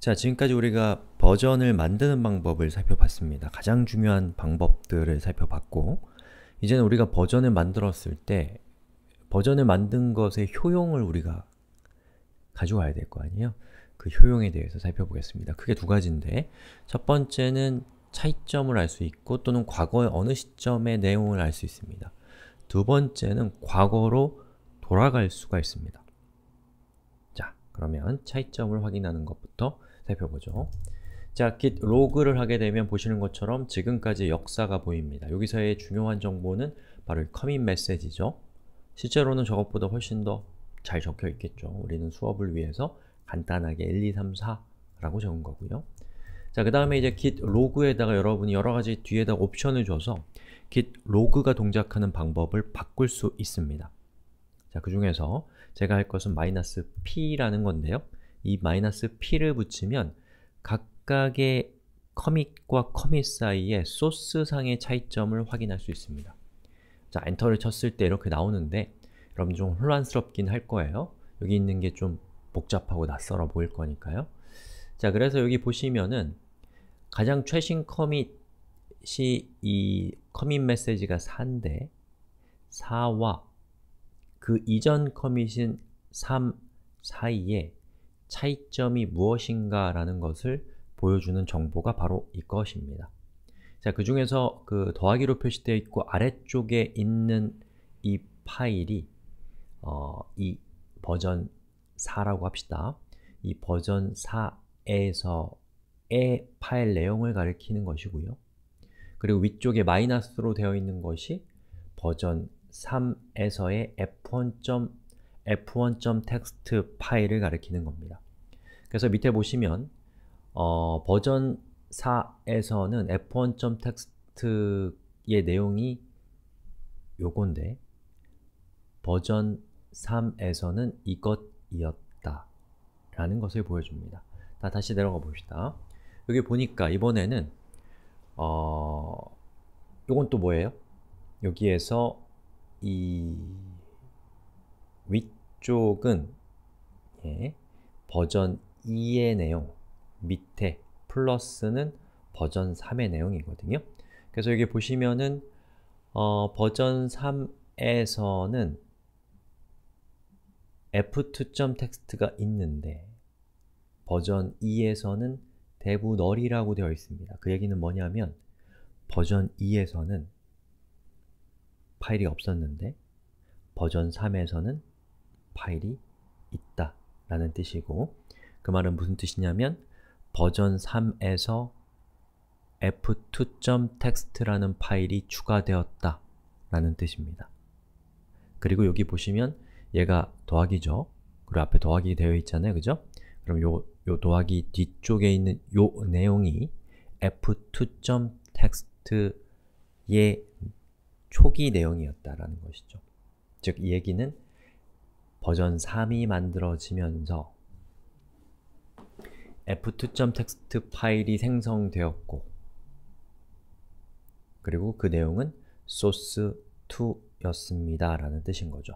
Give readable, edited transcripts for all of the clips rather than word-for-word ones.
자, 지금까지 우리가 버전을 만드는 방법을 살펴봤습니다. 가장 중요한 방법들을 살펴봤고, 이제는 우리가 버전을 만들었을 때 버전을 만든 것의 효용을 우리가 가져와야 될 거 아니에요? 그 효용에 대해서 살펴보겠습니다. 크게 두 가지인데, 첫 번째는 차이점을 알 수 있고 또는 과거의 어느 시점의 내용을 알 수 있습니다. 두 번째는 과거로 돌아갈 수가 있습니다. 자, 그러면 차이점을 확인하는 것부터 살펴보죠. 자, git 로그를 하게 되면 보시는 것처럼 지금까지 역사가 보입니다. 여기서의 중요한 정보는 바로 이 commit message죠. 실제로는 저것보다 훨씬 더 잘 적혀 있겠죠. 우리는 수업을 위해서 간단하게 1, 2, 3, 4라고 적은 거고요. 자, 그 다음에 이제 git 로그에다가 여러분이 여러가지 뒤에다 옵션을 줘서 git 로그가 동작하는 방법을 바꿀 수 있습니다. 자, 그 중에서 제가 할 것은 -p라는 건데요. 이 -p를 붙이면 각각의 커밋과 커밋 사이의 소스상의 차이점을 확인할 수 있습니다. 자, 엔터를 쳤을 때 이렇게 나오는데 여러분 좀 혼란스럽긴 할 거예요. 여기 있는 게 좀 복잡하고 낯설어 보일 거니까요. 자, 그래서 여기 보시면은 가장 최신 커밋이 이 커밋 메시지가 4인데 4와 그 이전 커밋인 3 사이에 차이점이 무엇인가 라는 것을 보여주는 정보가 바로 이것입니다. 자, 그 중에서 그 더하기로 표시되어 있고 아래쪽에 있는 이 파일이 이 버전 4라고 합시다. 이 버전 4에서의 파일 내용을 가리키는 것이고요. 그리고 위쪽에 마이너스로 되어 있는 것이 버전 3에서의 f1.txt 파일을 가리키는 겁니다. 그래서 밑에 보시면 버전 4에서는 f1.txt의 내용이 요건데 버전 3에서는 이것이었다 라는 것을 보여줍니다. 다시 내려가 봅시다. 여기 보니까 이번에는 요건 또 뭐예요? 여기에서 이 위쪽은 버전 2의 내용, 밑에 플러스는 버전 3의 내용이거든요. 그래서 여기 보시면은 버전 3에서는 f2.txt가 있는데 버전 2에서는 대부 null이라고 되어 있습니다. 그 얘기는 뭐냐면 버전 2에서는 파일이 없었는데 버전 3에서는 파일이 있다 라는 뜻이고, 그 말은 무슨 뜻이냐면 버전 3에서 f2.txt라는 파일이 추가되었다 라는 뜻입니다. 그리고 여기 보시면 얘가 더하기죠. 그리고 앞에 더하기 되어 있잖아요. 그죠? 그럼 요 더하기 뒤쪽에 있는 요 내용이 f2.txt의 초기 내용이었다라는 것이죠. 즉, 이 얘기는 버전 3이 만들어지면서 f2.txt 파일이 생성되었고 그리고 그 내용은 source2였습니다 라는 뜻인 거죠.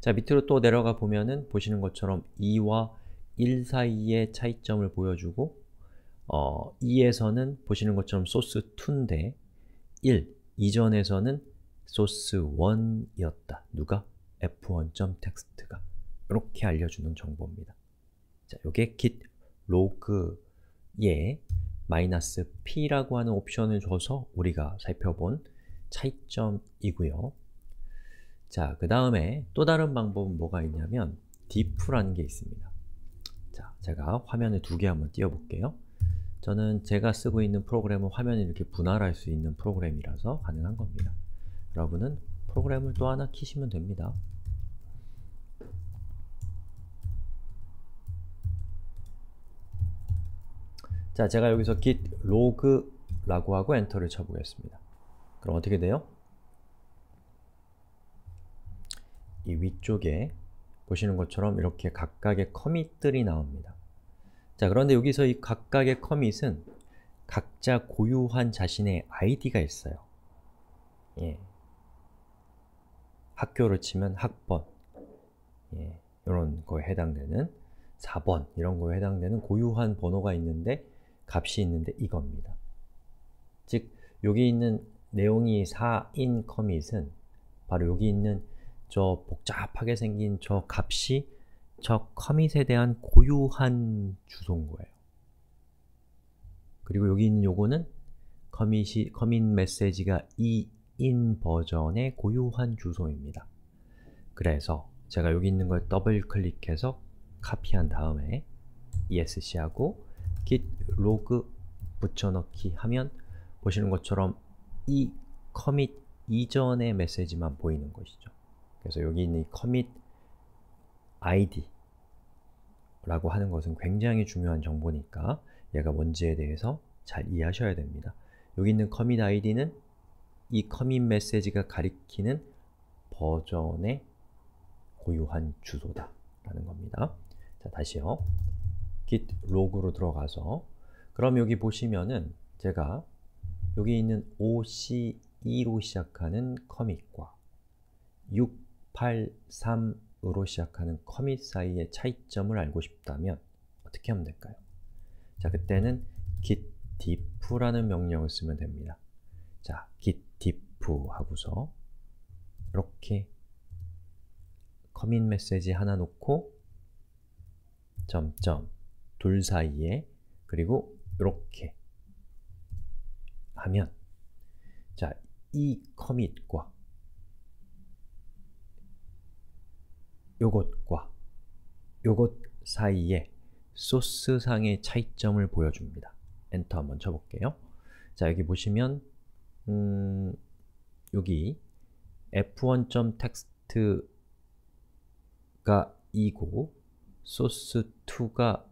자, 밑으로 또 내려가 보면은 보시는 것처럼 2와 1 사이의 차이점을 보여주고 2에서는 보시는 것처럼 source2인데 1, 이전에서는 source1이었다. 누가? f1.txt가. 이렇게 알려주는 정보입니다. 자, 요게 git 로그에 -p라고 하는 옵션을 줘서 우리가 살펴본 차이점이고요. 자, 그 다음에 또 다른 방법은 뭐가 있냐면 diff라는 게 있습니다. 자, 제가 화면을 두 개 한번 띄워볼게요. 저는 제가 쓰고 있는 프로그램은 화면을 이렇게 분할할 수 있는 프로그램이라서 가능한 겁니다. 여러분은 프로그램을 또 하나 키시면 됩니다. 자, 제가 여기서 git log라고 하고 엔터를 쳐보겠습니다. 그럼 어떻게 돼요? 이 위쪽에 보시는 것처럼 이렇게 각각의 커밋들이 나옵니다. 자, 그런데 여기서 이 각각의 커밋은 각자 고유한 자신의 아이디가 있어요. 학교로 치면 학번, 이런 거에 해당되는. 4번 이런 거에 해당되는 고유한 번호가 있는데 값이 있는데 이겁니다. 즉, 여기 있는 내용이 4인 커밋은 바로 여기 있는 저 복잡하게 생긴 저 값이 저 커밋에 대한 고유한 주소인 거예요. 그리고 여기 있는 요거는 커밋 메시지가 2인 버전의 고유한 주소입니다. 그래서 제가 여기 있는 걸 더블 클릭해서 카피한 다음에 ESC하고 git log 붙여넣기 하면 보시는 것처럼 이 커밋 이전의 메시지만 보이는 것이죠. 그래서 여기 있는 이 commit id 라고 하는 것은 굉장히 중요한 정보니까 얘가 뭔지에 대해서 잘 이해하셔야 됩니다. 여기 있는 commit id는 이 commit 메시지가 가리키는 버전의 고유한 주소다 라는 겁니다. 자, 다시요. git log로 들어가서 그럼 여기 보시면은 제가 여기 있는 OC2로 시작하는 커밋과 683으로 시작하는 커밋 사이의 차이점을 알고 싶다면 어떻게 하면 될까요? 자, 그때는 git diff라는 명령을 쓰면 됩니다. 자, git diff 하고서 이렇게 커밋 메시지 하나 놓고 점점 둘 사이에 그리고 이렇게 하면 자, 이 커밋과 요것과 요것 사이에 소스상의 차이점을 보여줍니다. 엔터 한번 쳐볼게요. 자, 여기 보시면 여기 f1.text가 2고 source2가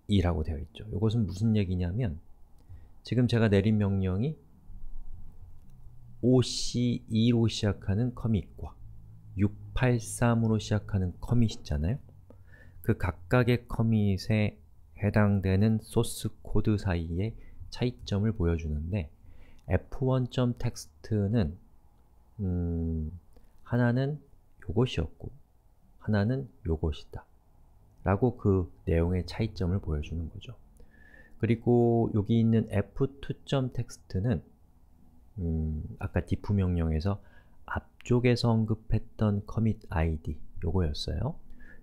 2라고 되어 있죠. 이것은 무슨 얘기냐면 지금 제가 내린 명령이 OC2로 시작하는 커밋과 683으로 시작하는 커밋이잖아요. 그 각각의 커밋에 해당되는 소스 코드 사이의 차이점을 보여주는데 f1.text는 하나는 요것이었고 하나는 요것이다 라고 그 내용의 차이점을 보여주는 거죠. 그리고 여기 있는 f2.text는 아까 diff 명령에서 앞쪽에서 언급했던 commit id 요거였어요.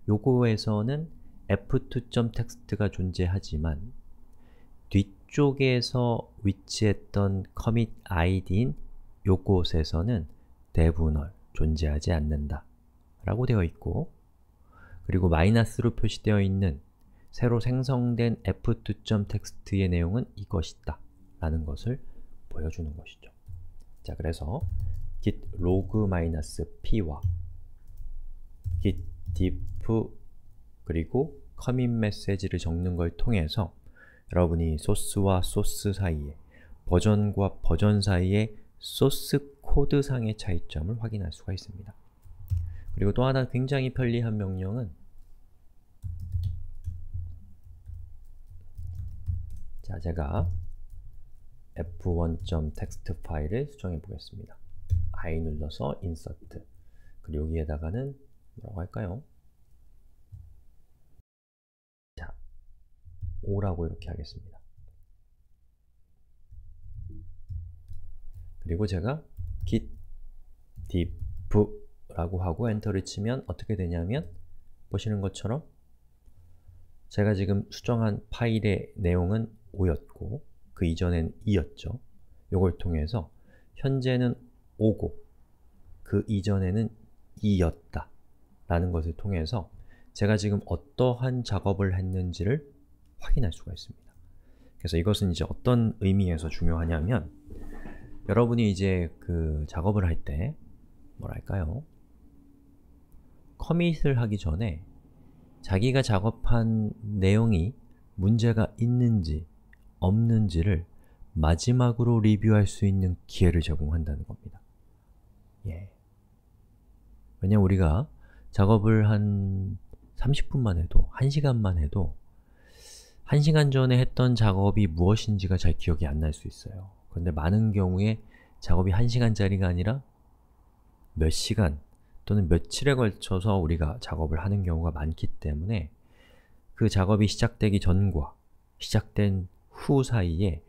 요거에서는 f2.text가 존재하지만 뒤쪽에서 위치했던 commit id인 요곳에서는 devunull 존재하지 않는다 라고 되어 있고 그리고 마이너스로 표시되어 있는 새로 생성된 f2.text의 내용은 이것이다 라는 것을 보여주는 것이죠. 자, 그래서 git log-p와 git diff 그리고 commit 메시지를 적는 걸 통해서 여러분이 소스와 소스 사이에 버전과 버전 사이에 소스 코드상의 차이점을 확인할 수가 있습니다. 그리고 또 하나 굉장히 편리한 명령은 자, 제가 f1.text 파일을 수정해 보겠습니다. I 눌러서 insert 그리고 여기에다가는 뭐라고 할까요? 자, 5라고 이렇게 하겠습니다. 그리고 제가 git diff 라고 하고 엔터를 치면 어떻게 되냐면 보시는 것처럼 제가 지금 수정한 파일의 내용은 5였고 그 이전엔 2였죠. 요걸 통해서 현재는 5고 그 이전에는 2였다 라는 것을 통해서 제가 지금 어떠한 작업을 했는지를 확인할 수가 있습니다. 그래서 이것은 이제 어떤 의미에서 중요하냐면 여러분이 이제 그 작업을 할 때 뭐랄까요? 커밋을 하기 전에 자기가 작업한 내용이 문제가 있는지 없는지를 마지막으로 리뷰할 수 있는 기회를 제공한다는 겁니다. 예. 왜냐면 우리가 작업을 한 30분만 해도, 1시간만 해도 1시간 전에 했던 작업이 무엇인지가 잘 기억이 안 날 수 있어요. 그런데 많은 경우에 작업이 1시간짜리가 아니라 몇 시간 또는 며칠에 걸쳐서 우리가 작업을 하는 경우가 많기 때문에 그 작업이 시작되기 전과 시작된 후 사이에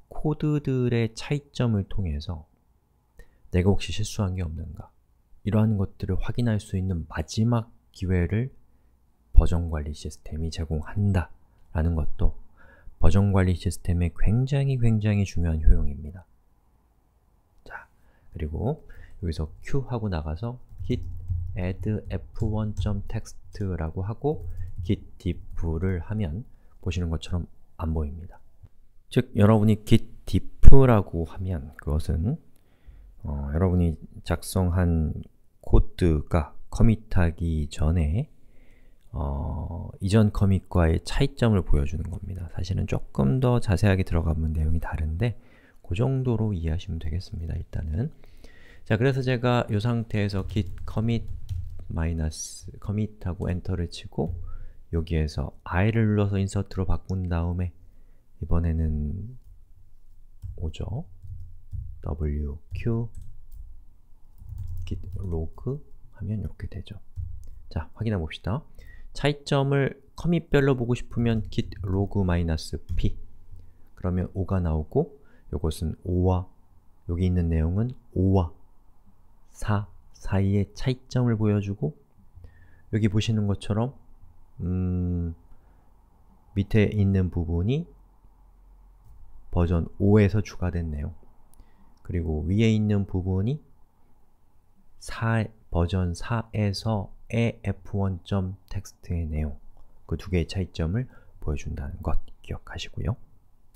코드들의 차이점을 통해서 내가 혹시 실수한 게 없는가, 이러한 것들을 확인할 수 있는 마지막 기회를 버전 관리 시스템이 제공한다 라는 것도 버전 관리 시스템의 굉장히 중요한 효용입니다. 자, 그리고 여기서 q 하고 나가서 git add f1.txt 라고 하고 git diff를 하면 보시는 것처럼 안 보입니다. 즉, 여러분이 git diff라고 하면 그것은 여러분이 작성한 코드가 커밋하기 전에 이전 커밋과의 차이점을 보여주는 겁니다. 사실은 조금 더 자세하게 들어가면 내용이 다른데 그 정도로 이해하시면 되겠습니다. 일단은 자, 그래서 제가 이 상태에서 git commit 마이너스 commit 하고 엔터를 치고 여기에서 i를 눌러서 인서트로 바꾼 다음에 이번에는 오죠. w, q, git log 하면 이렇게 되죠. 자, 확인해 봅시다. 차이점을 커밋별로 보고 싶으면 git log-p 그러면 5가 나오고 요것은 5와 여기 있는 내용은 5와 4 사이의 차이점을 보여주고 여기 보시는 것처럼 밑에 있는 부분이 버전 5에서 추가된 내용 그리고 위에 있는 부분이 버전 4에서의 f1.txt의 내용 그 두 개의 차이점을 보여준다는 것 기억하시고요.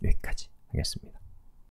여기까지 하겠습니다.